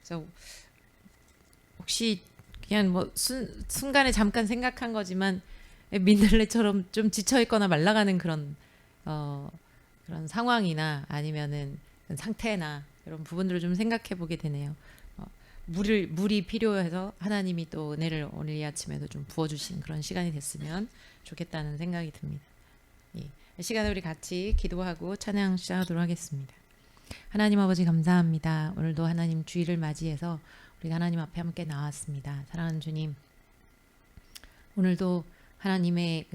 그래서 혹시 그냥 뭐 순간에 잠깐 생각한 거지만 민들레처럼 좀 지쳐있거나 말라가는 그런 그런 상황이나 아니면은 상태나 이런 부분들을 좀 생각해 보게 되네요. 물이 필요해서 하나님이 또 은혜를 오늘 이 아침에도 좀 부어주신 그런 시간이 됐으면 좋겠다는 생각이 듭니다. 이 시간에 우리 같이 기도하고 찬양 시작하도록 하겠습니다. 하나님 아버지 감사합니다. 오늘도 하나님 주일을 맞이해서 우리가 하나님 앞에 함께 나왔습니다. 사랑하는 주님, 오늘도 하나님의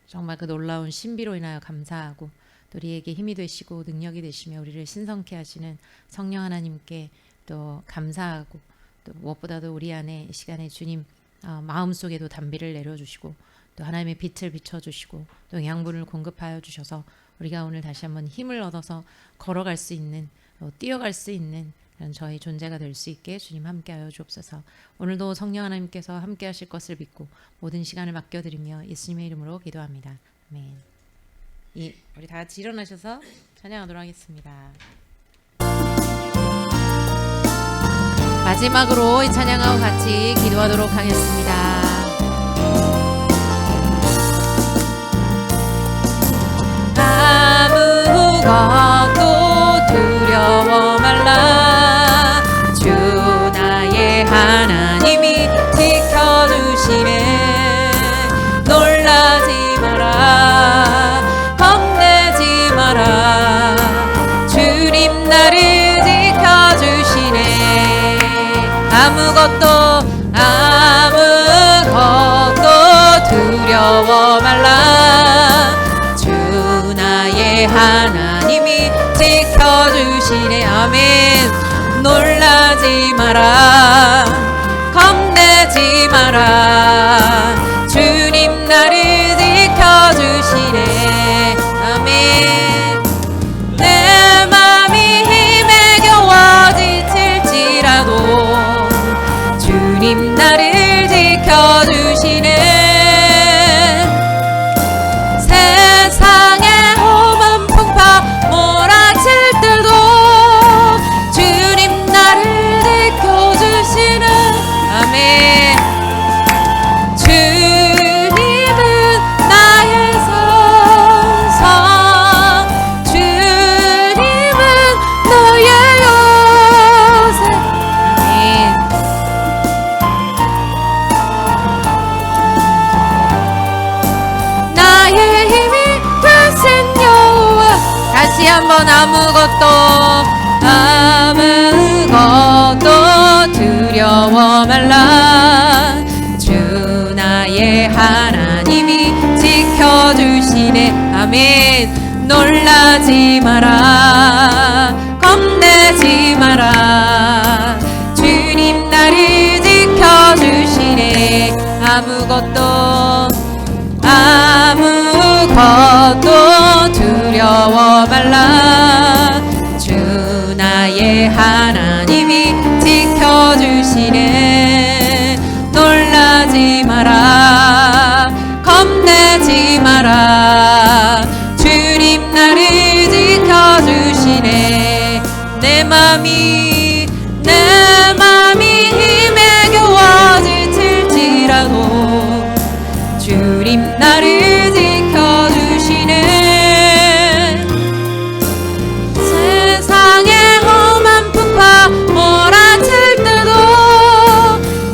정말 그 놀라운 신비로 인하여 감사하고 또 우리에게 힘이 되시고 능력이 되시며 우리를 신성케 하시는 성령 하나님께 또 감사하고 또 무엇보다도 우리 안에 이 시간에 주님 마음속에도 단비를 내려주시고 또 하나님의 빛을 비춰주시고 또 양분을 공급하여 주셔서 우리가 오늘 다시 한번 힘을 얻어서 걸어갈 수 있는 뛰어갈 수 있는 그런 저희 존재가 될 수 있게 주님 함께하여 주옵소서. 오늘도 성령 하나님께서 함께하실 것을 믿고 모든 시간을 맡겨드리며 예수님의 이름으로 기도합니다. 아멘. 우리 다 같이 일어나셔서 찬양하도록 하겠습니다. 마지막으로 이 찬양하고 같이 기도하도록 하겠습니다. 아무것도 두려워 말라. 주 나의 하나님이 지켜주시네. 놀라지 마라. 겁내지 마라. 주님 나를 지켜주시네. 아무것도 두려워 말라. 주 나의 하나님이 지켜주시네. 아멘. 놀라지 마라. 겁내지 마라. 주님 나를 지켜주시네. 아멘. 내 맘이 힘에 겨워 지칠지라도 주님 나를 지켜주시네. 세상에 험한 풍파 몰아칠 때도 주님 나를 지켜주시네. 아멘. 주님은 나의 산성, 주님은 너의 요새. 아멘. 나의 힘이 되신 여호와. 다시 한번 아무것도 두려워 말라. 주 나의 하나님이 지켜주시네. 아멘. 놀라지 마라. 겁내지 마라. 주님 나를 지켜주시네. 아무것도 두려워 말라. 주 나의 하나님이 지켜주시네. 놀라지 마라. 겁내지 마라. 주님 나를 지켜주시네. 내 맘이 힘에 겨워 지칠지라도 주님 나를 지켜주시네. 세상에 험한 풍파 몰아칠 때도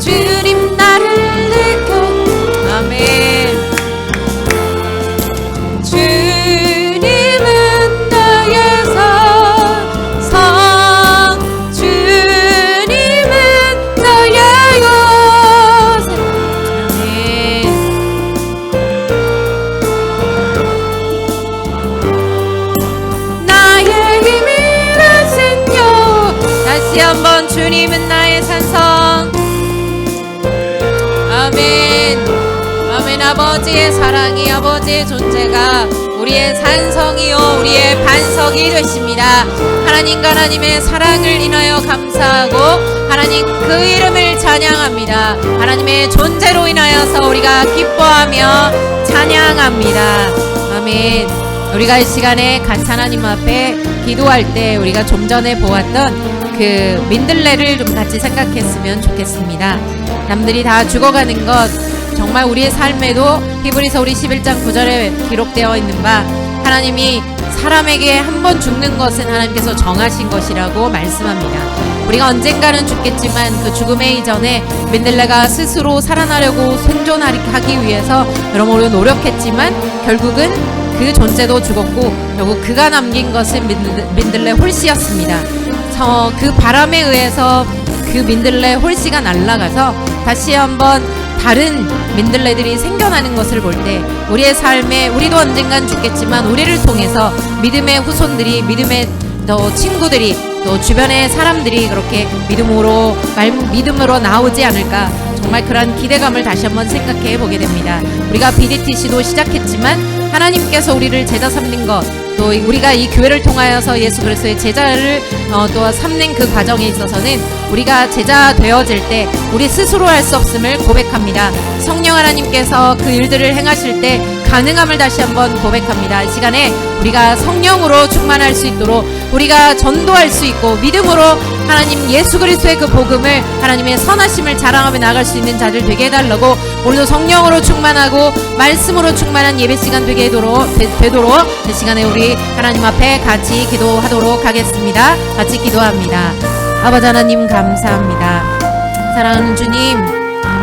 주님 나를 지켜. 아멘. 주님은 나의 산성, 주님은 나의 요새. 아멘. 나의 힘이 되신 여호와. 다시 한번 주님은 나의 산성. 아멘. 아멘. 아버지의 사랑이, 아버지의 존재가 우리의 산성이요 우리의 반석이 되십니다. 하나님과 하나님의 사랑을 인하여 감사하고 하나님 그 이름을 찬양합니다. 하나님의 존재로 인하여서 우리가 기뻐하며 찬양합니다. 아멘. 우리가 이 시간에 같이 하나님 앞에 기도할 때 우리가 좀 전에 보았던 그 민들레를 좀 같이 생각했으면 좋겠습니다. 남들이 다 죽어가는 것, 정말 우리의 삶에도 히브리서 우리 11장 9절에 기록되어 있는 바 하나님이 사람에게 한 번 죽는 것은 하나님께서 정하신 것이라고 말씀합니다. 우리가 언젠가는 죽겠지만 그 죽음에 이전에 민들레가 스스로 살아나려고 생존하기 위해서 여러모로 노력했지만 결국은 그 존재도 죽었고 결국 그가 남긴 것은 민들레 홀씨였습니다. 그 바람에 의해서 그 민들레 홀씨가 날아가서 다시 한번 다른 민들레들이 생겨나는 것을 볼 때 우리의 삶에 우리도 언젠간 죽겠지만 우리를 통해서 믿음의 후손들이, 믿음의 친구들이, 또 주변의 사람들이 그렇게 믿음으로 나오지 않을까, 정말 그런 기대감을 다시 한번 생각해 보게 됩니다. 우리가 BDTC도 시작했지만 하나님께서 우리를 제자 삼는 것, 또 우리가 이 교회를 통하여서 예수 그리스도의 제자를 또 삼는 그 과정에 있어서는 우리가 제자 되어질 때 우리 스스로 할 수 없음을 고백합니다. 성령 하나님께서 그 일들을 행하실 때 가능함을 다시 한번 고백합니다. 이 시간에 우리가 성령으로 충만할 수 있도록 우리가 전도할 수 있고 믿음으로 하나님 예수 그리스도의 그 복음을, 하나님의 선하심을 자랑하며 나갈 수 있는 자들 되게 해달라고, 오늘도 성령으로 충만하고 말씀으로 충만한 예배 시간 되도록 이 시간에 우리 하나님 앞에 같이 기도하도록 하겠습니다. 같이 기도합니다. 아버지 하나님 감사합니다. 사랑하는 주님,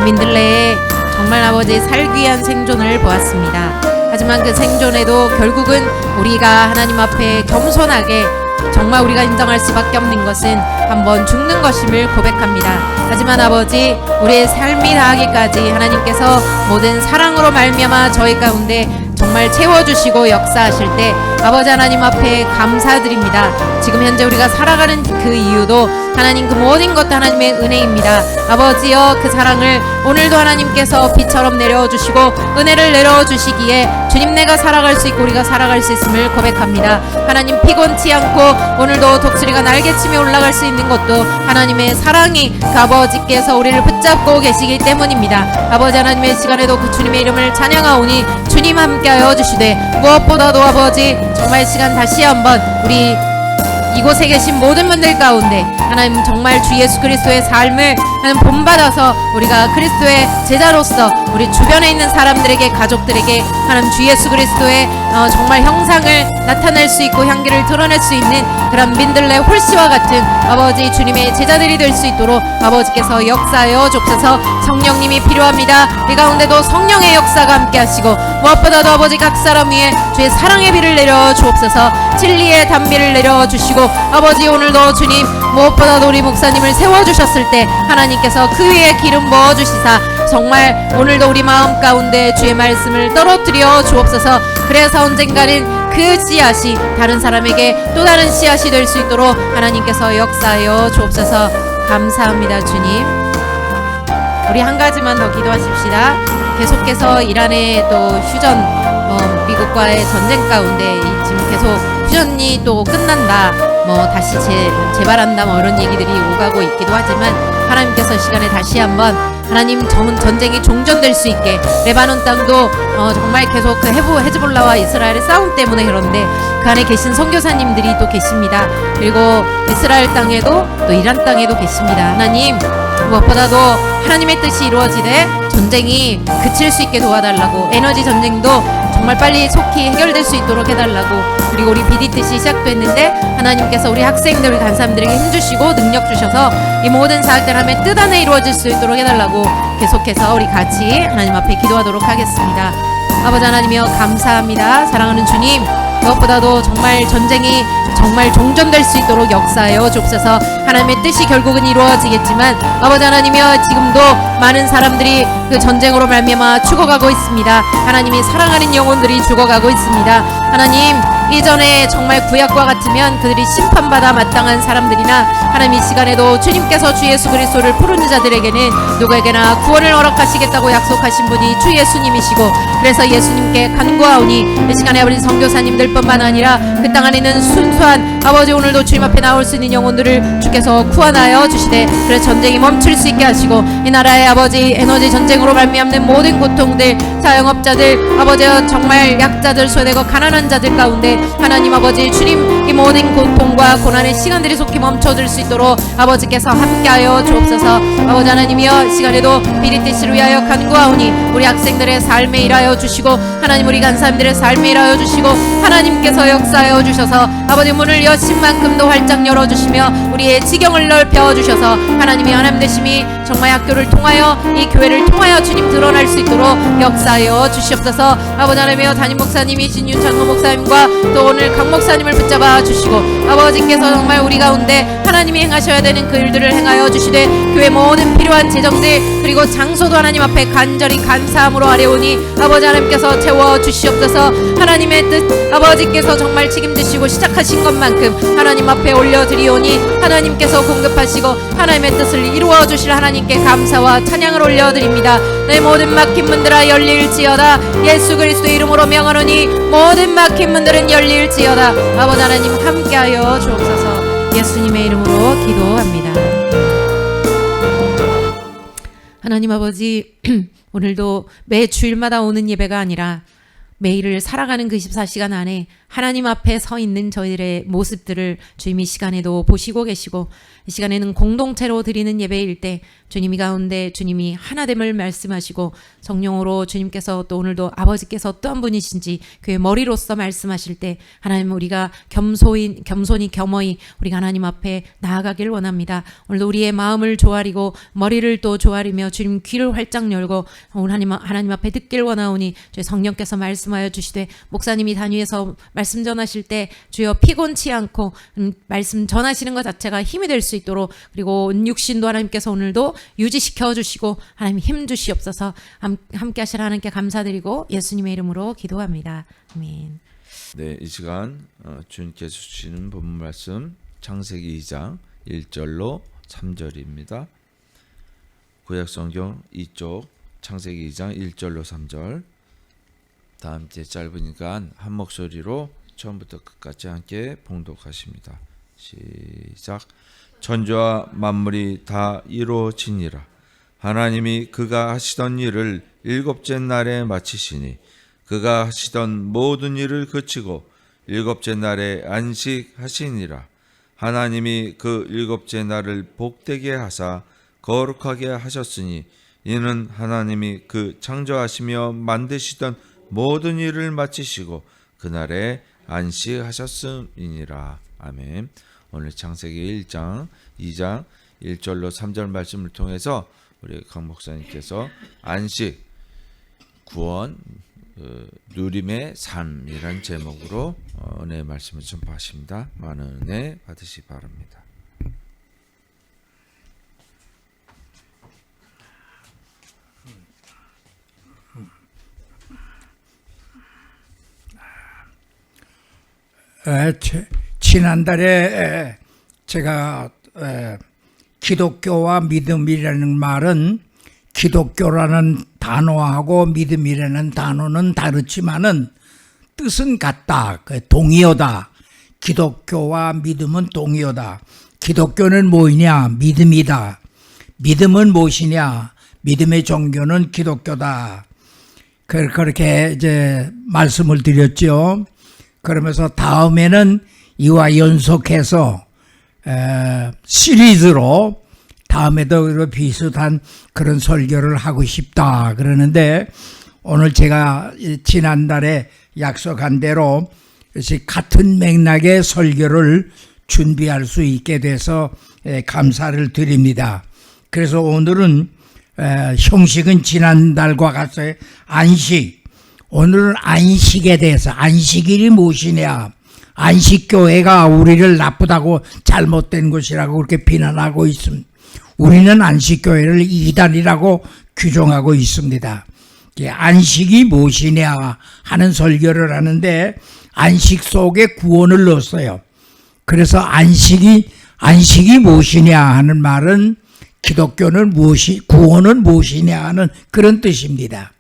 민들레의 정말 아버지 살귀한 생존을 보았습니다. 하지만 그 생존에도 결국은 우리가 하나님 앞에 겸손하게 정말 우리가 인정할 수밖에 없는 것은 한번 죽는 것임을 고백합니다. 하지만 아버지, 우리의 삶이 다하기까지 하나님께서 모든 사랑으로 말미암아 저희 가운데 정말 채워주시고 역사하실 때 아버지 하나님 앞에 감사드립니다. 지금 현재 우리가 살아가는 그 이유도 하나님 그 모든 것도 하나님의 은혜입니다. 아버지여, 그 사랑을 오늘도 하나님께서 비처럼 내려주시고 은혜를 내려주시기에 주님, 내가 살아갈 수 있고 우리가 살아갈 수 있음을 고백합니다. 하나님, 피곤치 않고 오늘도 독수리가 날개치며 올라갈 수 있는 것도 하나님의 사랑이 그 아버지께서 우리를 붙잡고 계시기 때문입니다. 아버지 하나님의 시간에도 그 주님의 이름을 찬양하오니 주님 함께하여 주시되, 무엇보다도 아버지 정말 시간 다시 한번 우리 이곳에 계신 모든 분들 가운데 하나님 정말 주 예수 그리스도의 삶을 하나님 본받아서 우리가 그리스도의 제자로서 우리 주변에 있는 사람들에게, 가족들에게 하나님 주 예수 그리스도의 정말 형상을 나타낼 수 있고 향기를 드러낼 수 있는 그런 민들레 홀씨와 같은 아버지 주님의 제자들이 될 수 있도록 아버지께서 역사하여 주옵소서. 성령님이 필요합니다. 우리 가운데도 성령의 역사가 함께 하시고 무엇보다도 아버지 각 사람 위에 주의 사랑의 비를 내려 주옵소서. 진리의 단비를 내려 주시고 아버지, 오늘도 주님 무엇보다도 우리 목사님을 세워주셨을 때 하나님께서 그 위에 기름 부어주시사 정말 오늘도 우리 마음 가운데 주의 말씀을 떨어뜨려 주옵소서. 그래서 언젠가는 그 씨앗이 다른 사람에게 또 다른 씨앗이 될 수 있도록 하나님께서 역사하여 주옵소서. 감사합니다. 주님, 우리 한 가지만 더 기도하십시다. 계속해서 이란의 또 휴전, 미국과의 전쟁 가운데 지금 계속 휴전이 또 끝난다, 다시 재발한다, 이런 얘기들이 오가고 있기도 하지만 하나님께서 시간에 다시 한번 하나님 전쟁이 종전될 수 있게, 레바논 땅도 정말 계속 그 헤즈볼라와 이스라엘의 싸움 때문에 그런데 그 안에 계신 선교사님들이 또 계십니다. 그리고 이스라엘 땅에도 또 이란 땅에도 계십니다. 하나님, 무엇보다도 하나님의 뜻이 이루어지되 전쟁이 그칠 수 있게 도와달라고, 에너지 전쟁도 정말 빨리 속히 해결될 수 있도록 해달라고, 그리고 우리 BDTC 시작됐는데 하나님께서 우리 학생들, 우리 간사람들에게 힘주시고 능력 주셔서 이 모든 사역들 하면 뜻 안에 이루어질 수 있도록 해달라고 계속해서 우리 같이 하나님 앞에 기도하도록 하겠습니다. 아버지 하나님이여 감사합니다. 사랑하는 주님, 무엇보다도 정말 전쟁이 정말 종전될 수 있도록 역사하여 주옵소서. 하나님의 뜻이 결국은 이루어지겠지만 아버지 하나님이여, 지금도 많은 사람들이 그 전쟁으로 말미암아 죽어가고 있습니다. 하나님이 사랑하는 영혼들이 죽어가고 있습니다. 하나님, 이전에 정말 구약과 같으면 그들이 심판받아 마땅한 사람들이나 하나님 이 시간에도 주님께서 주 예수 그리스도를 부르는 자들에게는 누구에게나 구원을 허락하시겠다고 약속하신 분이 주 예수님이시고, 그래서 예수님께 간구하오니 이 시간에 우리 선교사님들뿐만 아니라 그 땅 안에 있는 순수한 아버지, 오늘도 주님 앞에 나올 수 있는 영혼들을 주께서 구원하여 주시되, 그래서 전쟁이 멈출 수 있게 하시고 이 나라의 아버지 에너지 전쟁으로 말미암는 모든 고통들, 자영업자들, 아버지 정말 약자들, 소외되고 가난한 자들 가운데 하나님 아버지 주님 이 모든 고통과 고난의 시간들이 속히 멈춰질 수 있도록 아버지께서 함께하여 주옵소서. 아버지 하나님이여, 시간에도 비리티스를 위하여 간구하오니 우리 학생들의 삶에 일하여 주시고, 하나님 우리 간사님들의 삶에 일하여 주시고, 하나님께서 역사하여 주셔서 아버지 문을 여신 만큼도 활짝 열어주시며 우리의 지경을 넓혀 주셔서 하나님이 하나님 되심이 정말 학교를 통하여 이 교회를 통하여 주님 드러날 수 있도록 역사하여 주시옵소서. 아버지 하나님이여, 담임 목사님이 신윤창호 목사님과 또 오늘 강 목사님을 붙잡아 주시고, 아버지께서 정말 우리 가운데 하나님이 행하셔야 되는 그 일들을 행하여 주시되, 교회 모든 필요한 재정들 그리고 장소도 하나님 앞에 간절히 감사함으로 아뢰오니 아버지 하나님께서 채워 주시옵소서. 하나님의 뜻 아버지께서 정말 책임지시고 시작하신 것만큼 하나님 앞에 올려드리오니 하나님께서 공급하시고 하나님의 뜻을 이루어 주실 하나님께 감사와 찬양을 올려드립니다. 내 모든 막힌 문들아 열릴지어다. 예수 그리스도의 이름으로 명하노니 모든 막힌 문들은 열릴지어다. 아버지 하나님 함께하여 주옵소서. 예수님의 이름으로 기도합니다. 하나님 아버지, 오늘도 매 주일마다 오는 예배가 아니라 매일을 살아가는 그 24시간 안에 하나님 앞에 서 있는 저희들의 모습들을 주님 이 시간에도 보시고 계시고, 이 시간에는 공동체로 드리는 예배일 때 주님 이 가운데 주님이 하나됨을 말씀하시고, 성령으로 주님께서 또 오늘도 아버지께서 또 한 분이신지 교회 머리로서 말씀하실 때 하나님 우리가 겸손히 겸허히 우리가 하나님 앞에 나아가길 원합니다. 오늘도 우리의 마음을 조아리고 머리를 또 조아리며 주님 귀를 활짝 열고 오늘 하나님 앞에 듣길 원하오니, 저희 성령께서 말씀하여 주시되 목사님이 단위에서 말씀 전하실 때 주여 피곤치 않고 말씀 전하시는 것 자체가 힘이 될 수 있도록, 그리고 육신도 하나님께서 오늘도 유지시켜 주시고 하나님 힘 주시옵소서. 함께 하시라 하나님께 감사드리고 예수님의 이름으로 기도합니다. 아멘. 네, 이 시간 주님께서 주시는 본문 말씀 창세기 2장 1절로 3절입니다. 구약성경 2쪽 창세기 2장 1절로 3절, 다 함께 짧으니까 한 목소리로 처음부터 끝까지 함께 봉독하십니다. 시작. 천지와 만물이 다 이루어지니라. 하나님이 그가 하시던 일을 일곱째 날에 마치시니 그가 하시던 모든 일을 그치고 일곱째 날에 안식하시니라. 하나님이 그 일곱째 날을 복되게 하사 거룩하게 하셨으니 이는 하나님이 그 창조하시며 만드시던 모든 일을 마치시고 그날에 안식하셨음이니라. 아멘. 오늘 창세기 1장, 2장 1절로 3절 말씀을 통해서 우리 강 목사님께서 안식, 구원, 누림의 삶이란 제목으로 은혜의 말씀을 전파하십니다. 많은 은혜 받으시기 바랍니다. 지난달에 제가 기독교와 믿음이라는 말은, 기독교라는 단어하고 믿음이라는 단어는 다르지만은 뜻은 같다. 동의어다. 기독교와 믿음은 동의어다. 기독교는 뭐이냐? 믿음이다. 믿음은 무엇이냐? 믿음의 종교는 기독교다. 그렇게 이제 말씀을 드렸죠. 그러면서 다음에는 이와 연속해서 시리즈로 다음에도 비슷한 그런 설교를 하고 싶다 그러는데, 오늘 제가 지난달에 약속한 대로 같은 맥락의 설교를 준비할 수 있게 돼서 감사를 드립니다. 그래서 오늘은 형식은 지난달과 같이 안식, 오늘은 안식에 대해서, 안식일이 무엇이냐, 안식교회가 우리를 나쁘다고 잘못된 것이라고 그렇게 비난하고 있습니다. 우리는 안식교회를 이단이라고 규정하고 있습니다. 안식이 무엇이냐 하는 설교를 하는데, 안식 속에 구원을 넣었어요. 그래서 안식이 무엇이냐 하는 말은 기독교는 구원은 무엇이냐 하는 그런 뜻입니다.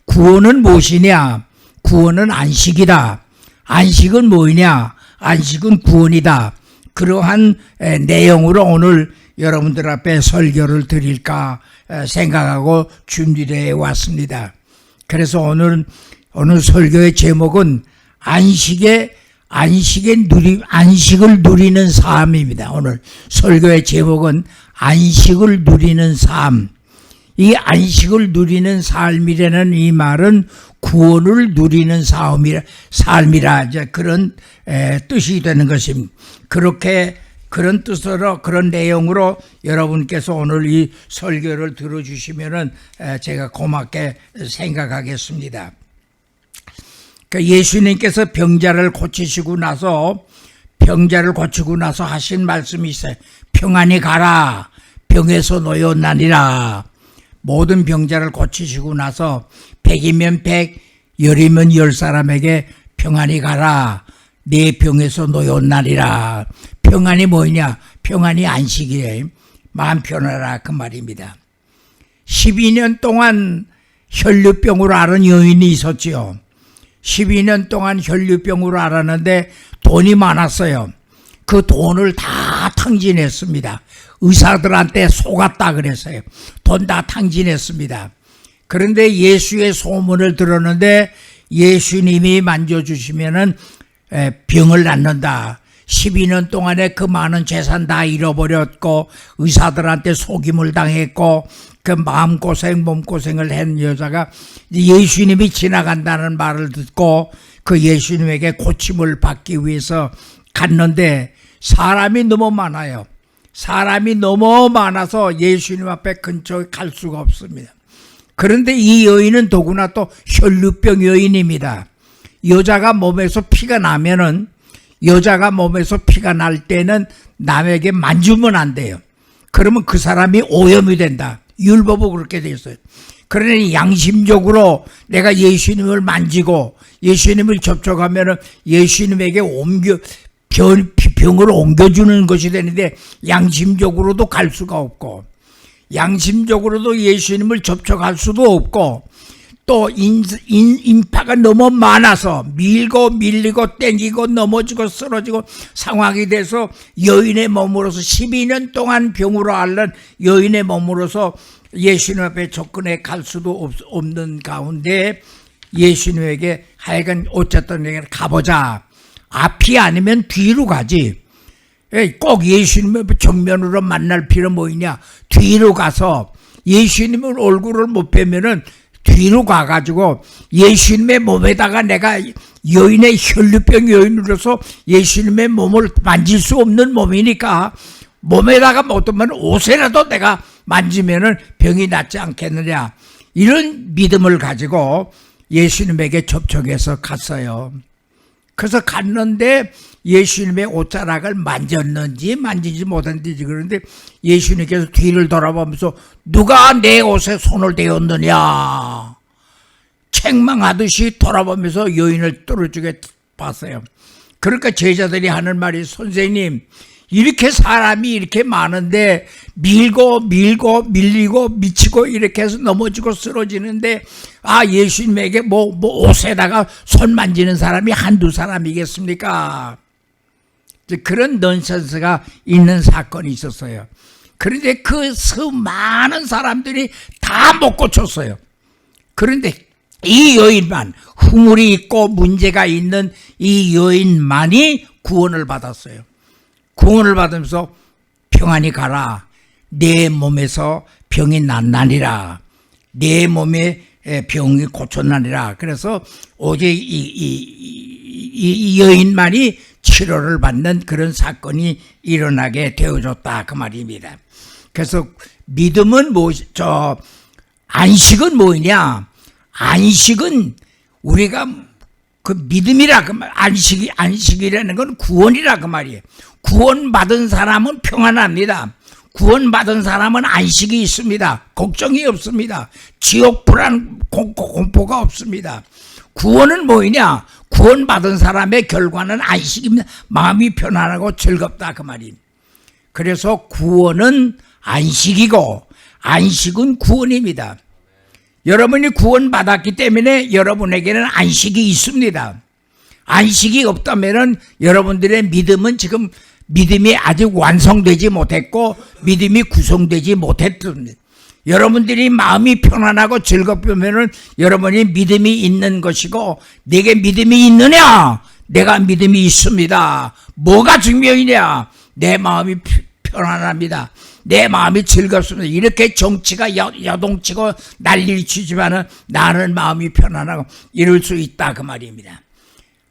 구원은 무엇이냐? 구원은 안식이다. 안식은 뭐냐? 안식은 구원이다. 그러한 내용으로 오늘 여러분들 앞에 설교를 드릴까 생각하고 준비를 해왔습니다. 그래서 오늘 설교의 제목은 안식의 안식을 누리는 삶입니다. 오늘 설교의 제목은 안식을 누리는 삶. 이 안식을 누리는 삶이라는 이 말은 구원을 누리는 삶이라 이제 그런 뜻이 되는 것입니다. 그런 뜻으로 그런 내용으로 여러분께서 오늘 이 설교를 들어주시면은 제가 고맙게 생각하겠습니다. 예수님께서 병자를 고치고 나서 하신 말씀이 있어요. 평안히 가라. 병에서 놓였나니라. 모든 병자를 고치시고 나서 100이면 100, 10이면 10사람에게 평안히 가라. 내 병에서 놓였나니라. 평안이 뭐냐? 평안이 안식이에요. 마음 편하라 그 말입니다. 12년 동안 혈류병으로 앓은 여인이 있었지요. 12년 동안 혈류병으로 앓았는데 돈이 많았어요. 그 돈을 다 탕진했습니다. 의사들한테 속았다 그랬어요. 돈 다 탕진했습니다. 그런데 예수의 소문을 들었는데 예수님이 만져주시면은 병을 낫는다. 12년 동안에 그 많은 재산 다 잃어버렸고 의사들한테 속임을 당했고 그 마음고생 몸고생을 한 여자가 예수님이 지나간다는 말을 듣고 그 예수님에게 고침을 받기 위해서 갔는데 사람이 너무 많아요. 사람이 너무 많아서 예수님 앞에 근처에 갈 수가 없습니다. 그런데 이 여인은 더구나 또 혈류병 여인입니다. 여자가 몸에서 피가 나면은 여자가 몸에서 피가 날 때는 남에게 만지면 안 돼요. 그러면 그 사람이 오염이 된다. 율법은 그렇게 되어 있어요. 그러니 양심적으로 내가 예수님을 만지고 예수님을 접촉하면은 예수님에게 병을 옮겨주는 것이 되는데 양심적으로도 갈 수가 없고 양심적으로도 예수님을 접촉할 수도 없고 또 인파가 너무 많아서 밀리고 땡기고 넘어지고 쓰러지고 상황이 돼서 여인의 몸으로서 12년 동안 병으로 앓는 여인의 몸으로서 예수님 앞에 접근해 갈 수도 없는 가운데 예수님에게 하여간 어쨌든 내가 가보자. 앞이 아니면 뒤로 가지. 꼭 예수님을 정면으로 만날 필요 뭐 있냐. 뒤로 가서 예수님을 얼굴을 못 뵈면은 뒤로 가가지고 예수님의 몸에다가 내가 여인의 혈류병 여인으로서 예수님의 몸을 만질 수 없는 몸이니까 몸에다가 못하면 옷에라도 내가 만지면은 병이 낫지 않겠느냐. 이런 믿음을 가지고 예수님에게 접촉해서 갔어요. 그래서 갔는데 예수님의 옷자락을 만졌는지 만지지 못했는지 그런데 예수님께서 뒤를 돌아보면서 누가 내 옷에 손을 대었느냐 책망하듯이 돌아보면서 여인을 뚫어주게 봤어요. 그러니까 제자들이 하는 말이 선생님 이렇게 사람이 이렇게 많은데 밀리고 미치고 이렇게 해서 넘어지고 쓰러지는데 예수님에게 뭐 옷에다가 손 만지는 사람이 한두 사람이겠습니까? 그런 넌센스가 있는 사건이 있었어요. 그런데 그 많은 사람들이 다 못 고쳤어요. 그런데 이 여인만 후물이 있고 문제가 있는 이 여인만이 구원을 받았어요. 구원을 받으면서 평안히 가라. 내 몸에서 병이 낫나니라. 내 몸에 병이 고쳤나니라. 그래서 오직 이 여인만이 치료를 받는 그런 사건이 일어나게 되어졌다 그 말입니다. 그래서 믿음은 안식은 뭐냐? 안식은 우리가 그 믿음이라 그 말, 안식이라는 건 구원이라 그 말이에요. 구원받은 사람은 평안합니다. 구원받은 사람은 안식이 있습니다. 걱정이 없습니다. 지옥 불안 공포가 없습니다. 구원은 뭐냐? 구원받은 사람의 결과는 안식입니다. 마음이 편안하고 즐겁다 그 말입니다. 그래서 구원은 안식이고 안식은 구원입니다. 여러분이 구원받았기 때문에 여러분에게는 안식이 있습니다. 안식이 없다면 여러분들의 믿음은 지금 믿음이 아직 완성되지 못했고 믿음이 구성되지 못했습니다. 여러분들이 마음이 편안하고 즐겁으면 여러분이 믿음이 있는 것이고 내게 믿음이 있느냐? 내가 믿음이 있습니다. 뭐가 증명이냐? 내 마음이 편안합니다. 내 마음이 즐겁습니다. 이렇게 정치가 여동치고 난리를 치지만은 나는 마음이 편안하고 이럴 수 있다 그 말입니다.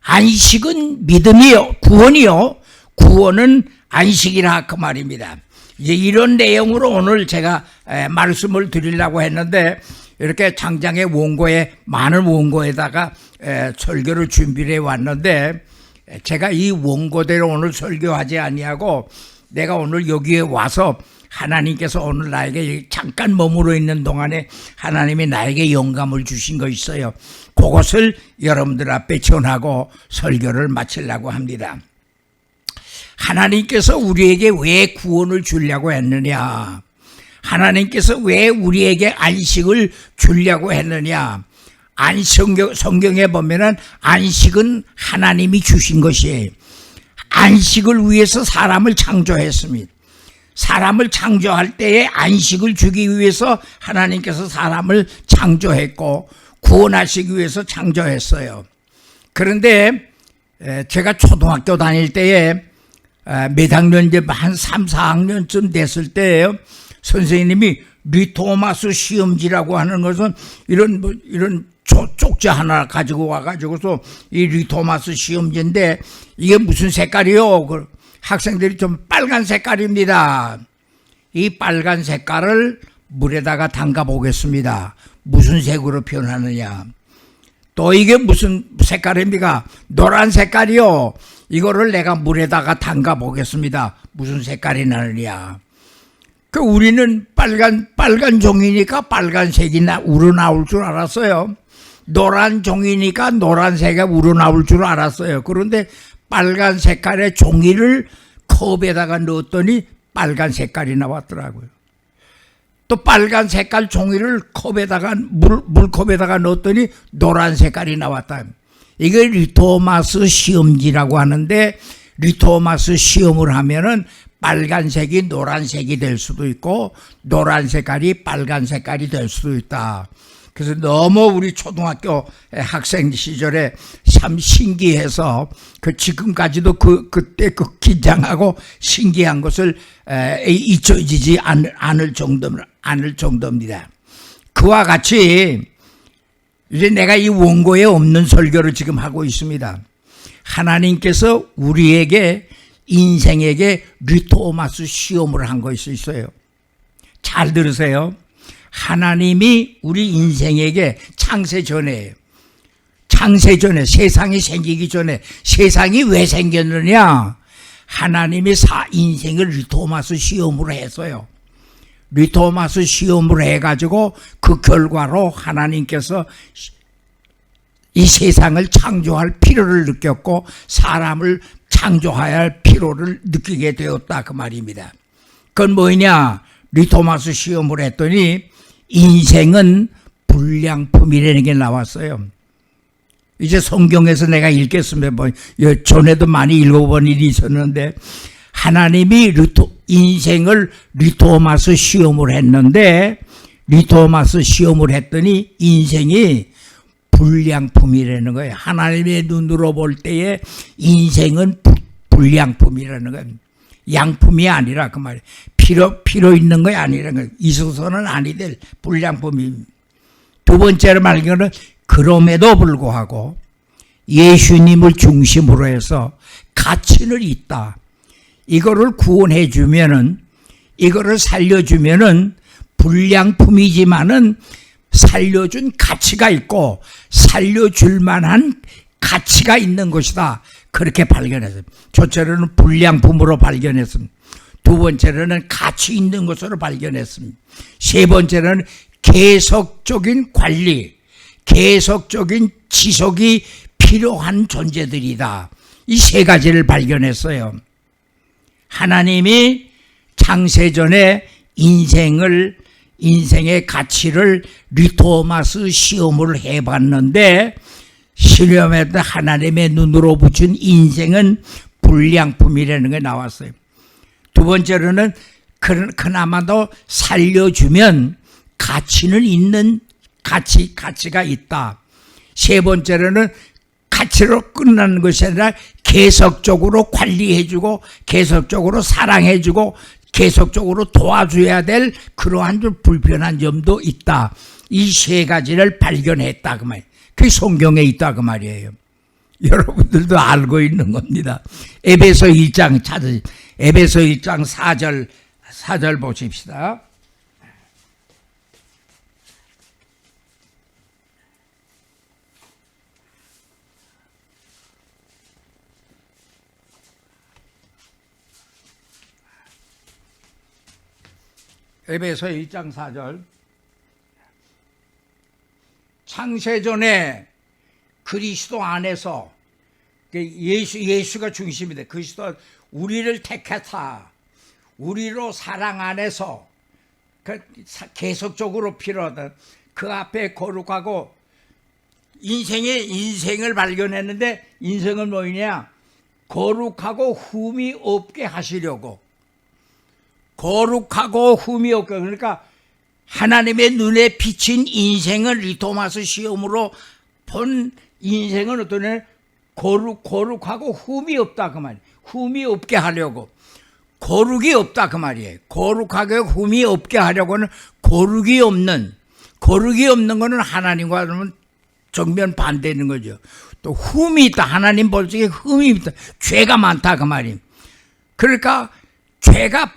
안식은 믿음이요, 구원이요. 구원은 안식이라 그 말입니다. 이제 이런 내용으로 오늘 제가 말씀을 드리려고 했는데 이렇게 장장의 원고에 많은 원고에다가 설교를 준비해 왔는데 제가 이 원고대로 오늘 설교하지 아니하고 내가 오늘 여기에 와서 하나님께서 오늘 나에게 잠깐 머무르 있는 동안에 하나님이 나에게 영감을 주신 거 있어요. 그것을 여러분들 앞에 전하고 설교를 마치려고 합니다. 하나님께서 우리에게 왜 구원을 주려고 했느냐? 하나님께서 왜 우리에게 안식을 주려고 했느냐? 성경에 보면은 안식은 하나님이 주신 것이에요. 안식을 위해서 사람을 창조했습니다. 사람을 창조할 때에 안식을 주기 위해서 하나님께서 사람을 창조했고 구원하시기 위해서 창조했어요. 그런데 제가 초등학교 다닐 때에 몇 학년 이제 한 3, 4학년쯤 됐을 때예요. 선생님이 리토마스 시험지라고 하는 것은 이런 쪽지 하나 가지고 와가지고서 이 리토마스 시험지인데 이게 무슨 색깔이요? 학생들이 좀 빨간 색깔입니다. 이 빨간 색깔을 물에다가 담가 보겠습니다. 무슨 색으로 표현하느냐? 또 이게 무슨 색깔입니까? 노란 색깔이요. 이거를 내가 물에다가 담가 보겠습니다. 무슨 색깔이 나느냐? 우리는 빨간 종이니까 빨간색이 우러나올 줄 알았어요. 노란 종이니까 노란색이 우러나올 줄 알았어요. 그런데 빨간 색깔의 종이를 컵에다가 넣었더니 빨간 색깔이 나왔더라고요. 또 빨간 색깔 종이를 컵에다가 물컵에다가 넣었더니 노란 색깔이 나왔다. 이게 리토마스 시험지라고 하는데 리토마스 시험을 하면은 빨간색이 노란색이 될 수도 있고 노란 색깔이 빨간 색깔이 될 수도 있다. 그래서 너무 우리 초등학교 학생 시절에 참 신기해서 지금까지도 그때 긴장하고 신기한 것을 잊혀지지 않을 정도입니다. 그와 같이 이제 내가 이 원고에 없는 설교를 지금 하고 있습니다. 하나님께서 우리에게 인생에게 리토마스 시험을 한 것이 있어요. 잘 들으세요. 하나님이 우리 인생에게 창세 전에 세상이 생기기 전에 세상이 왜 생겼느냐? 하나님이 인생을 리토마스 시험으로 했어요. 리토마스 시험을 해가지고 그 결과로 하나님께서 이 세상을 창조할 필요를 느꼈고 사람을 창조해야 할 필요를 느끼게 되었다 그 말입니다. 그건 뭐냐? 리토마스 시험을 했더니 인생은 불량품이라는 게 나왔어요. 이제 성경에서 내가 읽겠습니다. 전에도 많이 읽어본 일이 있었는데 하나님이 인생을 리토마스 시험을 했는데 리토마스 시험을 했더니 인생이 불량품이라는 거예요. 하나님의 눈으로 볼 때에 인생은 불량품이라는 거예요. 양품이 아니라 그 말이에요. 필요 있는 거 아니라는 거예요. 있어서는 아니 될 불량품입니다. 두 번째로 말하기는 그럼에도 불구하고 예수님을 중심으로 해서 가치는 있다. 이거를 구원해 주면은 이거를 살려주면은 불량품이지만은 살려준 가치가 있고 살려줄 만한 가치가 있는 것이다. 그렇게 발견했어요. 첫째로는 불량품으로 발견했습니다. 두 번째로는 가치 있는 것으로 발견했습니다. 세 번째로는 계속적인 관리, 계속적인 지속이 필요한 존재들이다. 이 세 가지를 발견했어요. 하나님이 창세전에 인생의 가치를 리토마스 시험을 해봤는데 실험에도 하나님의 눈으로 붙인 인생은 불량품이라는 게 나왔어요. 두 번째로는 그나마도 살려주면 가치는 있는 가치가 있다. 세 번째로는 가치로 끝나는 것이 아니라 계속적으로 관리해주고 계속적으로 사랑해주고 계속적으로 도와줘야 될 그러한 좀 불편한 점도 있다. 이 세 가지를 발견했다 그 말이에요. 그게 성경에 있다 그 말이에요. 여러분들도 알고 있는 겁니다. 에베소 1장 찾으 에베소 1장 4절 보십시다. 에베소 1장 4절. 창세전에 그리스도 안에서 예수가 중심이다. 그리스도 우리를 택하사 우리로 사랑 안에서 계속적으로 필요하다. 그 앞에 거룩하고 인생을 발견했는데 인생은 뭐냐? 거룩하고 흠이 없게 하시려고. 거룩하고 흠이 없게. 그러니까 하나님의 눈에 비친 인생을 리토마스 시험으로 본 인생은 어떠냐? 거룩하고 흠이 없다 그 말이에요. 흠이 없게 하려고. 거룩이 없다 그 말이에요. 거룩하게 흠이 없게 하려고는 거룩이 없는 거는 하나님과 정면 반대는 거죠. 또 흠이 있다. 하나님 볼 적에 흠이 있다. 죄가 많다 그 말이에요. 그러니까 죄가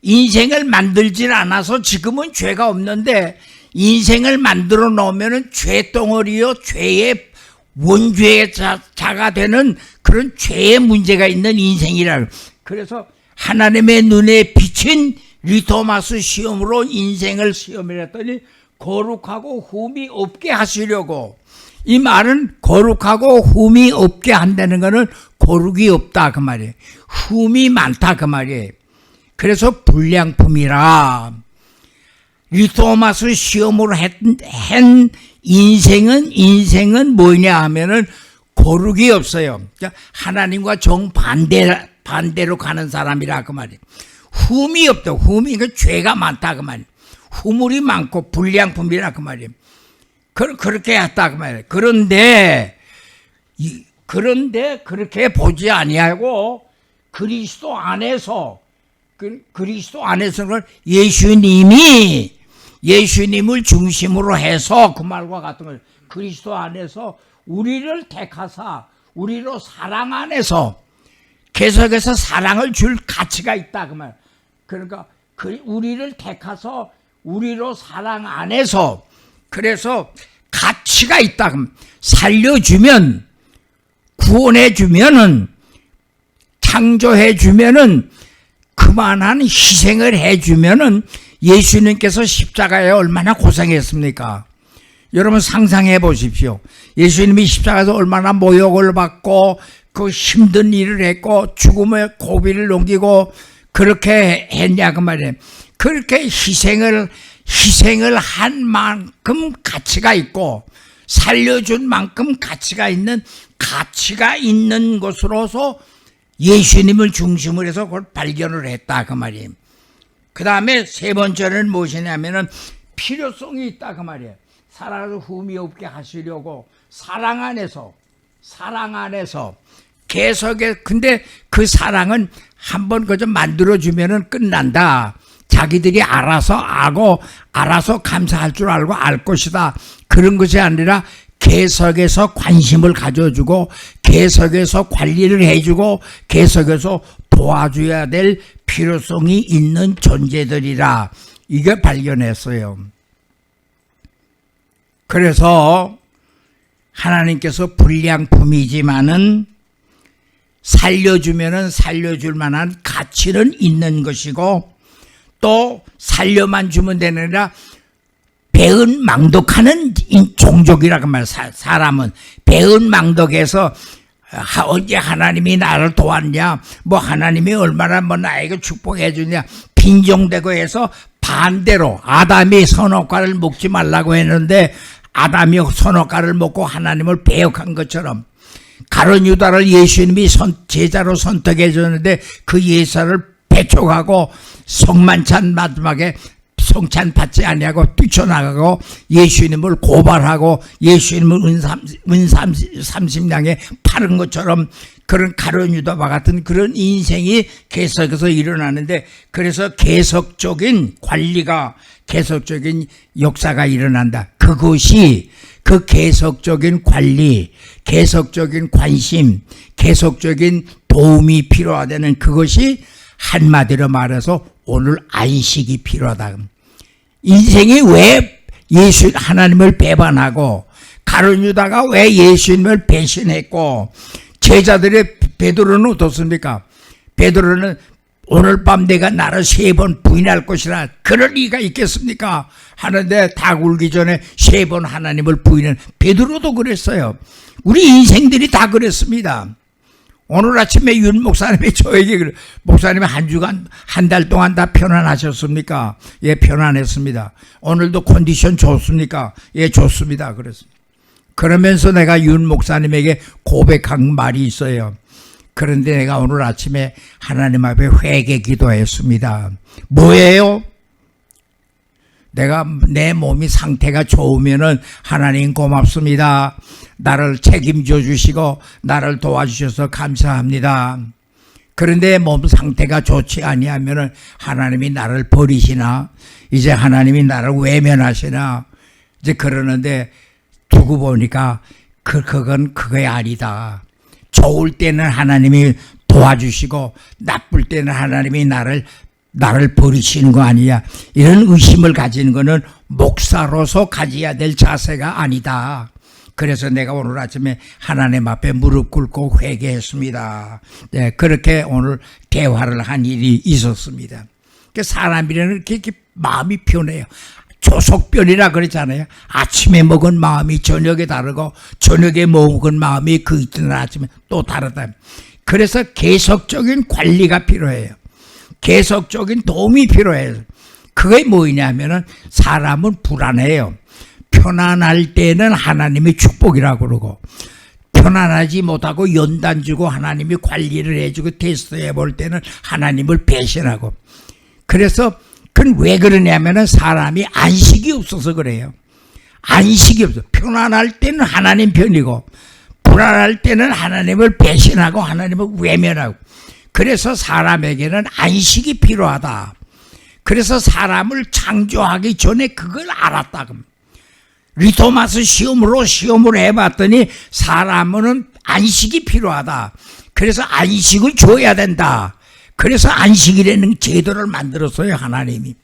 인생을 만들질 않아서 지금은 죄가 없는데 인생을 만들어 놓으면은 죄덩어리요, 죄의 원죄자가 되는 그런 죄의 문제가 있는 인생이라. 그래서 하나님의 눈에 비친 리토마스 시험으로 인생을 시험했더니 거룩하고 흠이 없게 하시려고. 이 말은 거룩하고 흠이 없게 한다는 것은 거룩이 없다 그 말이에요. 흠이 많다 그 말이에요. 그래서 불량품이라. 리토마스 시험으로 한 인생은 뭐냐 하면은 거룩이 없어요. 그러니까 하나님과 정반대로 가는 사람이라 그 말이에요. 흠이 없다. 흠이 그 죄가 많다 그 말이에요. 후물이 많고 불량품이라 그 말이에요. 그렇게 했다 그 말이에요. 그런데 그렇게 보지 아니하고 그리스도 안에서는 예수님을 중심으로 해서 그 말과 같은 거예요. 그리스도 안에서 우리를 택하사 우리로 사랑 안에서 계속해서 사랑을 줄 가치가 있다 그 말. 그러니까 우리를 택하서 우리로 사랑 안에서 그래서 가치가 있다. 살려주면 구원해주면은 창조해주면은 그만한 희생을 해주면은 예수님께서 십자가에 얼마나 고생했습니까? 여러분 상상해 보십시오. 예수님이 십자가에서 얼마나 모욕을 받고 그 힘든 일을 했고 죽음의 고비를 넘기고 그렇게 했냐 그 말이에요. 그렇게 희생을 한 만큼 가치가 있고 살려준 만큼 가치가 있는 것으로서 예수님을 중심으로 해서 그걸 발견을 했다 그 말이에요. 그 다음에 세 번째는 무엇이냐면은 필요성이 있다 그 말이에요. 사랑을 흠이 없게 하시려고 사랑 안에서 계속해. 근데 그 사랑은 한번 그저 만들어주면은 끝난다. 자기들이 알아서 감사할 줄 알고 알 것이다. 그런 것이 아니라 계속해서 관심을 가져주고 계속해서 관리를 해주고 계속해서 도와줘야 될 필요성이 있는 존재들이라 이걸 발견했어요. 그래서 하나님께서 불량품이지만은 살려주면은 살려줄 만한 가치는 있는 것이고 또 살려만 주면 되는 게 아니라 배은망덕하는 종족이라고 말해요. 사람은 배은망덕해서 언제 하나님이 나를 도왔냐, 뭐 하나님이 얼마나 뭐 나에게 축복해 주냐, 빈정대고 해서 반대로 아담이 선악과를 먹지 말라고 했는데 아담이 선악과를 먹고 하나님을 배역한 것처럼 가룟 유다를 예수님이 제자로 선택해 줬는데 그 예사를 배척하고 성만찬 마지막에 성찬 받지 아니하고 뛰쳐나가고 예수님을 고발하고 예수님을 은 30냥에 파는 것처럼 그런 가룟 유다와 같은 그런 인생이 계속해서 일어나는데, 그래서 계속적인 관리가, 계속적인 역사가 일어난다. 그것이 그 계속적인 관리, 계속적인 관심, 계속적인 도움이 필요하다는, 그것이 한마디로 말해서 오늘 안식이 필요하다. 인생이 왜 하나님을 배반하고, 가룟 유다가 왜 예수님을 배신했고, 제자들의 베드로는 어떻습니까? 베드로는 오늘 밤 내가 나를 3번 부인할 것이라, 그럴 리가 있겠습니까? 하는데 닭 울기 전에 3번 하나님을 부인한, 베드로도 그랬어요. 우리 인생들이 다 그랬습니다. 오늘 아침에 윤 목사님이 저에게, 목사님이 한 주간, 한 달 동안 다 편안하셨습니까? 예, 편안했습니다. 오늘도 컨디션 좋습니까? 예, 좋습니다. 그랬습니다. 그러면서 내가 윤 목사님에게 고백한 말이 있어요. 그런데 내가 오늘 아침에 하나님 앞에 회개 기도했습니다. 뭐예요? 내가 내 몸이 상태가 좋으면은 하나님 고맙습니다. 나를 책임져 주시고 나를 도와주셔서 감사합니다. 그런데 몸 상태가 좋지 아니하면은 하나님이 나를 버리시나? 이제 하나님이 나를 외면하시나? 이제 그러는데 두고 보니까 그건 그게 아니다. 좋을 때는 하나님이 도와주시고 나쁠 때는 하나님이 나를 버리시는 거 아니야. 이런 의심을 가지는 거는 목사로서 가져야 될 자세가 아니다. 그래서 내가 오늘 아침에 하나님 앞에 무릎 꿇고 회개했습니다. 네, 그렇게 오늘 대화를 한 일이 있었습니다. 사람이라는 이렇게 마음이 변해요. 조속변이라 그랬잖아요. 아침에 먹은 마음이 저녁에 다르고 저녁에 먹은 마음이 그 이튿날 아침에 또 다르다. 그래서 계속적인 관리가 필요해요. 계속적인 도움이 필요해요. 그게 뭐냐면은 사람은 불안해요. 편안할 때는 하나님이 축복이라고 그러고, 편안하지 못하고 연단 주고 하나님이 관리를 해주고 테스트해 볼 때는 하나님을 배신하고. 그래서 그건 왜 그러냐면은 사람이 안식이 없어서 그래요. 안식이 없어. 편안할 때는 하나님 편이고, 불안할 때는 하나님을 배신하고 하나님을 외면하고. 그래서 사람에게는 안식이 필요하다. 그래서 사람을 창조하기 전에 그걸 알았다. 리토마스 시험을 해봤더니 사람은 안식이 필요하다. 그래서 안식을 줘야 된다. 그래서 안식이라는 제도를 만들었어요, 하나님이.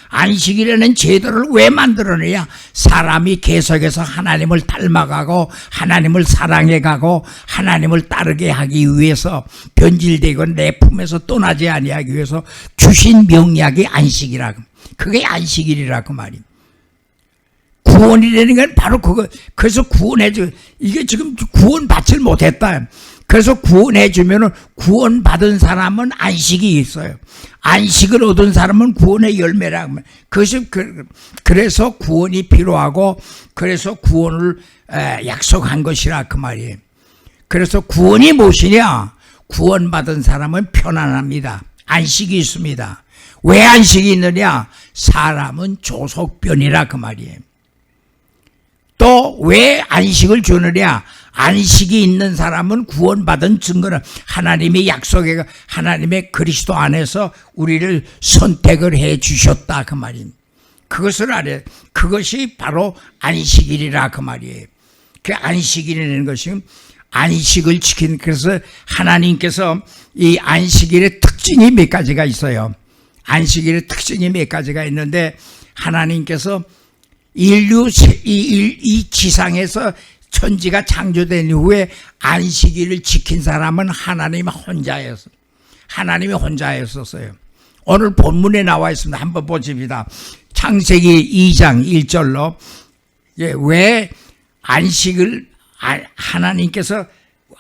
안식이라는 제도를 왜 만들어내야? 사람이 계속해서 하나님을 닮아가고 하나님을 사랑해가고 하나님을 따르게 하기 위해서, 변질되고 내 품에서 떠나지 아니하기 위해서 주신 명약이 안식이라고. 그게 안식일이라고 말입니다. 구원이라는 건 바로 그거. 그래서 구원해줘. 이게 지금 구원받질 못했다. 그래서 구원해주면 구원받은 사람은 안식이 있어요. 안식을 얻은 사람은 구원의 열매라고. 그래서 구원이 필요하고, 그래서 구원을 약속한 것이라 그 말이에요. 그래서 구원이 무엇이냐? 구원받은 사람은 편안합니다. 안식이 있습니다. 왜 안식이 있느냐? 사람은 조속변이라 그 말이에요. 또 왜 안식을 주느냐? 안식이 있는 사람은 구원받은 증거는 하나님이 약속해, 하나님의 그리스도 안에서 우리를 선택을 해 주셨다 그 말입니다. 그것을 알아요. 그것이 바로 안식일이라 그 말이에요. 그 안식일이라는 것이 안식을 지키는, 그래서 하나님께서 이 안식일의 특징이 몇 가지가 있어요. 안식일의 특징이 몇 가지가 있는데, 하나님께서 이 지상에서 천지가 창조된 이후에 안식일을 지킨 사람은 하나님 혼자였어요. 하나님이 혼자였었어요. 오늘 본문에 나와 있습니다. 한번 보십니다. 창세기 2장 1절로 왜 안식을, 하나님께서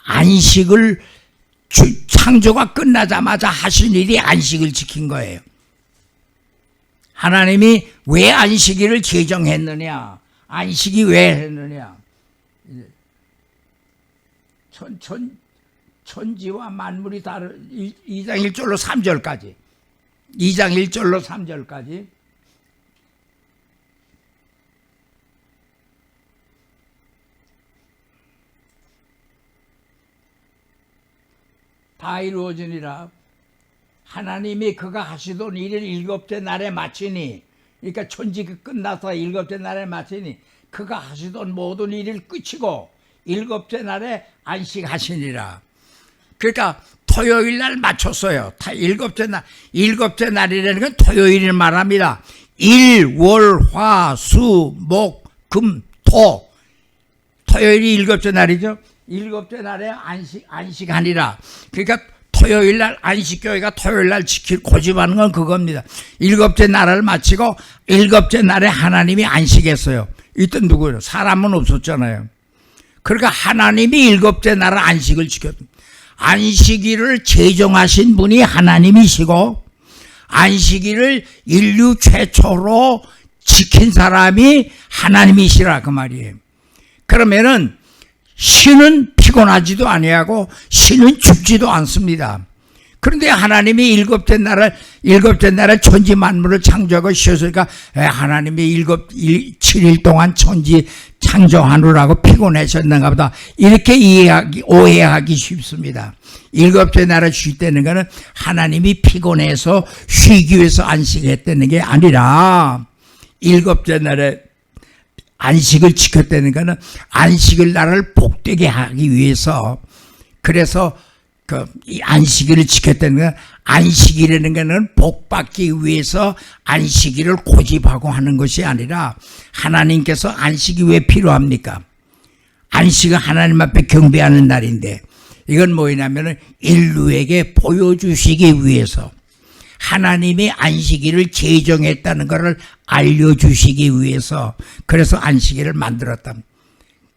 안식을 창조가 끝나자마자 하신 일이 안식을 지킨 거예요. 하나님이 왜 안식일을 제정했느냐? 안식이 왜 했느냐? 천지와 만물이 다른 2장 1절로 3절까지 2장 1절로 3절까지 다 이루어지니라. 하나님이 그가 하시던 일을 일곱째 날에 마치니, 그러니까 천지가 끝나서 일곱째 날에 마치니 그가 하시던 모든 일을 끝이고 일곱째 날에 안식하시니라. 그러니까 토요일 날 마쳤어요. 일곱째 날이라는 건 토요일을 말합니다. 일, 월, 화, 수, 목, 금, 토. 토요일이 일곱째 날이죠. 일곱째 날에 안식하니라. 그러니까 토요일 날 안식교회가 토요일 날 고집하는 건 그겁니다. 일곱째 날을 마치고 일곱째 날에 하나님이 안식했어요. 이때 누구예요? 사람은 없었잖아요. 그러니까 하나님이 일곱째 날을 안식을 지켰다. 안식일을 제정하신 분이 하나님이시고 안식일을 인류 최초로 지킨 사람이 하나님이시라 그 말이에요. 그러면은 신은 피곤하지도 아니하고 신은 춥지도 않습니다. 그런데 하나님이 일곱째 날에 천지 만물을 창조하고 쉬었으니까 하나님이 7일 동안 천지 창조하느라고 피곤하셨는가 보다 이렇게 오해하기 쉽습니다. 일곱째 날에 쉴 때는 거는 하나님이 피곤해서 쉬기 위해서 안식했다는 게 아니라 일곱째 날에 안식을 지켰다는 것은 안식일 날을 복되게 하기 위해서, 그래서 이 안식일을 지켰다는 건 안식일이라는 것은 복받기 위해서 안식일을 고집하고 하는 것이 아니라 하나님께서 안식이 왜 필요합니까? 안식은 하나님 앞에 경배하는 날인데 이건 뭐냐면은 인류에게 보여주시기 위해서 하나님이 안식일을 제정했다는 것을 알려주시기 위해서 그래서 안식일을 만들었다.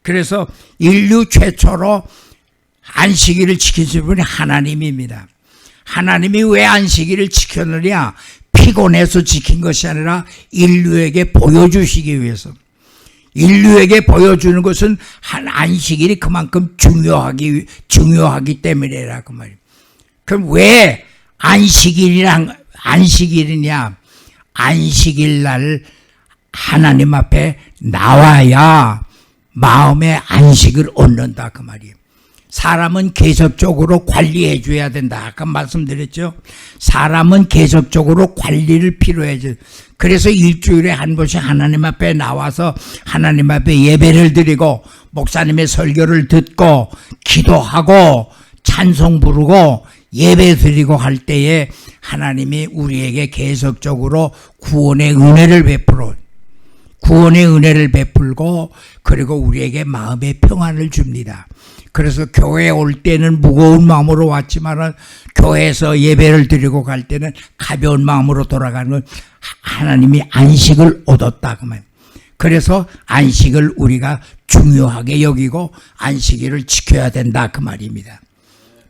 그래서 인류 최초로 안식일을 지키신 분이 하나님입니다. 하나님이 왜 안식일을 지켰느냐? 피곤해서 지킨 것이 아니라 인류에게 보여주시기 위해서. 인류에게 보여주는 것은 안식일이 그만큼 중요하기 때문이라고 말이에요. 그럼 왜 안식일이냐? 안식일 날 하나님 앞에 나와야 마음의 안식을 얻는다 그 말이에요. 사람은 계속적으로 관리해 줘야 된다. 아까 말씀드렸죠. 사람은 계속적으로 관리를 필요해져. 그래서 일주일에 한 번씩 하나님 앞에 나와서 하나님 앞에 예배를 드리고 목사님의 설교를 듣고 기도하고 찬송 부르고 예배 드리고 할 때에 하나님이 우리에게 계속적으로 구원의 은혜를 베풀고 그리고 우리에게 마음의 평안을 줍니다. 그래서 교회에 올 때는 무거운 마음으로 왔지만은 교회에서 예배를 드리고 갈 때는 가벼운 마음으로 돌아가는 건 하나님이 안식을 얻었다 그 말. 그래서 안식을 우리가 중요하게 여기고 안식일을 지켜야 된다 그 말입니다.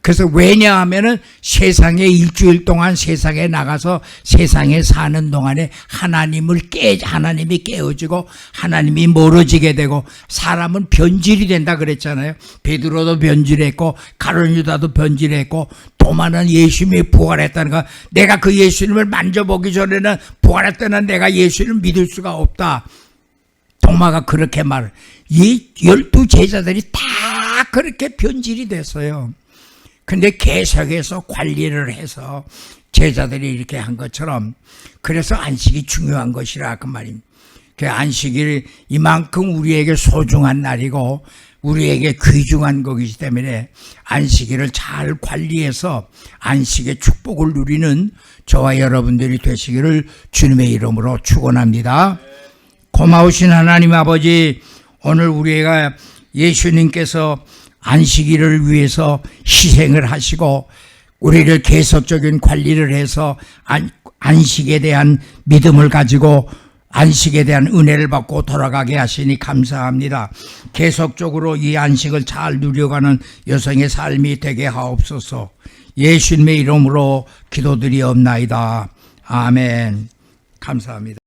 그래서 왜냐하면은 세상에 일주일 동안 세상에 나가서 세상에 사는 동안에 하나님이 깨어지고 하나님이 멀어지게 되고 사람은 변질이 된다 그랬잖아요. 베드로도 변질했고 가룟유다도 변질했고 도마는 예수님이 부활했다는 거. 내가 그 예수님을 만져보기 전에는 부활했다는 내가 예수님을 믿을 수가 없다. 도마가 그렇게 말을. 이 12 제자들이 다 그렇게 변질이 됐어요. 근데 계속해서 관리를 해서 제자들이 이렇게 한 것처럼 그래서 안식이 중요한 것이라 그 말입니다. 그 안식일이 이만큼 우리에게 소중한 날이고 우리에게 귀중한 것이기 때문에 안식일을 잘 관리해서 안식의 축복을 누리는 저와 여러분들이 되시기를 주님의 이름으로 축원합니다. 고마우신 하나님 아버지, 오늘 우리가 예수님께서 안식일을 위해서 희생을 하시고 우리를 계속적인 관리를 해서 안식에 대한 믿음을 가지고 안식에 대한 은혜를 받고 돌아가게 하시니 감사합니다. 계속적으로 이 안식을 잘 누려가는 여성의 삶이 되게 하옵소서. 예수님의 이름으로 기도드리옵나이다. 아멘. 감사합니다.